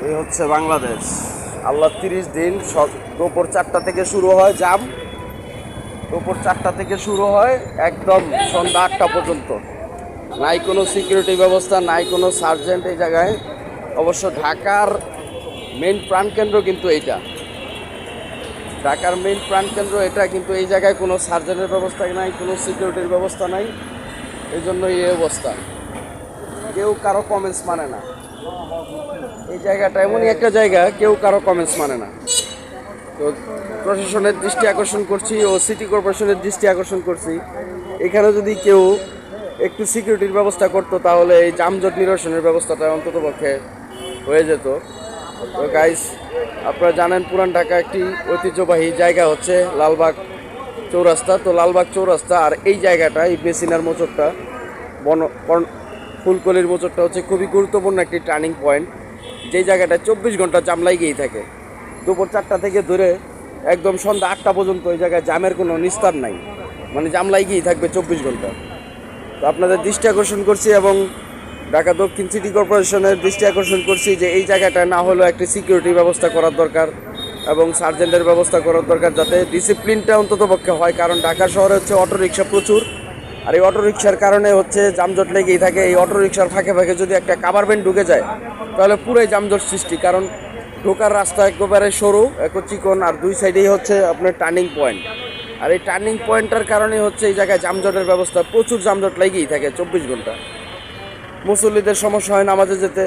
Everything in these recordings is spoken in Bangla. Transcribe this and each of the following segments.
এই হচ্ছে বাংলাদেশ। আল্লাহ 30 দিন দুপুর 4টা থেকে শুরু হয় জাম, দুপুর 4টা থেকে শুরু হয় একদম সন্ধ্যা 8টা পর্যন্ত। নাই কোনো সিকিউরিটি ব্যবস্থা, নাই কোনো সার্জেন্ট এই জায়গায়। অবশ্য ঢাকার মেইন প্রাণকেন্দ্র কিন্তু এইটা, ঢাকার মেইন প্রাণকেন্দ্র এটা, কিন্তু এই জায়গায় কোনো সার্জেন্টের ব্যবস্থা নাই, কোনো সিকিউরিটির ব্যবস্থা নাই। এই জন্যই এই অবস্থা, কেউ কারো কমেন্টস মানে না। এই জায়গাটা এমনই একটা জায়গা, কেউ কারো কমেন্টস মানে না। তো প্রশাসনের দৃষ্টি আকর্ষণ করছি ও সিটি কর্পোরেশনের দৃষ্টি আকর্ষণ করছি, এখানে যদি কেউ একটু সিকিউরিটির ব্যবস্থা করতো তাহলে এই যানজট নিরসনের ব্যবস্থাটা অন্ততপক্ষে হয়ে যেত। তো গাইস, আপনারা জানেন পুরান ঢাকা একটি ঐতিহ্যবাহী জায়গা হচ্ছে লালবাগ চৌরাস্তা। তো লালবাগ চৌরাস্তা আর এই জায়গাটা, এই বেসিনার মোচরটা, ফুলকলির মোচরটা হচ্ছে খুবই গুরুত্বপূর্ণ একটি টার্নিং পয়েন্ট, যেই জায়গাটা 24 ঘন্টা জাম লাগিয়েই থাকে। দুপুর 4টা থেকে ধরে একদম সন্ধ্যা 8টা পর্যন্ত এই জায়গায় জামের কোনো নিস্তার নাই, মানে জাম লাগিয়েই থাকবে 24 ঘন্টা। তো আপনাদের দৃষ্টি আকর্ষণ করছি এবং ঢাকা দক্ষিণ সিটি কর্পোরেশনের দৃষ্টি আকর্ষণ করছি যে এই জায়গাটায় না হলেও একটি সিকিউরিটি ব্যবস্থা করার দরকার এবং সার্জেন্টের ব্যবস্থা করার দরকার, যাতে ডিসিপ্লিনটা অন্ততপক্ষে হয়। কারণ ঢাকা শহরে হচ্ছে অটোরিকশা প্রচুর, আর এই অটোরিকশার কারণে হচ্ছে যানজট লেগেই থাকে। এই অটোরিকশার ফাঁকে ফাঁকে যদি একটা কাভার ভ্যান ঢুকে যায় তাহলে পুরোই যানজট সৃষ্টি, কারণ ঢোকার রাস্তা একেবারে সরু, চিকন, আর দুই সাইডেই হচ্ছে আপনার টার্নিং পয়েন্ট। আর এই টার্নিং পয়েন্টটার কারণে হচ্ছে এই জায়গায় যানজটের ব্যবস্থা, প্রচুর যানজট লেগেই থাকে 24 ঘন্টা। মুসল্লিদের সমস্যা হয় নামাজে যেতে,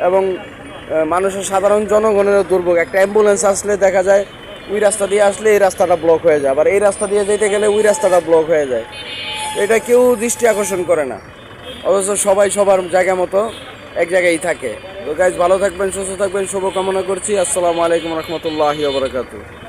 এবং মানুষের সাধারণ জনগণেরও দুর্ভোগ। একটা অ্যাম্বুলেন্স আসলে দেখা যায় ওই রাস্তা দিয়ে আসলে এই রাস্তাটা ব্লক হয়ে যায়, আবার এই রাস্তা দিয়ে যেতে গেলে ওই রাস্তাটা ব্লক হয়ে যায়। এটা কেউ দৃষ্টি আকর্ষণ করে না, অথচ সবাই সবার জায়গা মতো এক জায়গায় থাকে। তো গাইজ, ভালো থাকবেন, সুস্থ থাকবেন, শুভকামনা করছি। আসসালামু আলাইকুম রহমতুল্লাহি ওয়া বারাকাতুহু।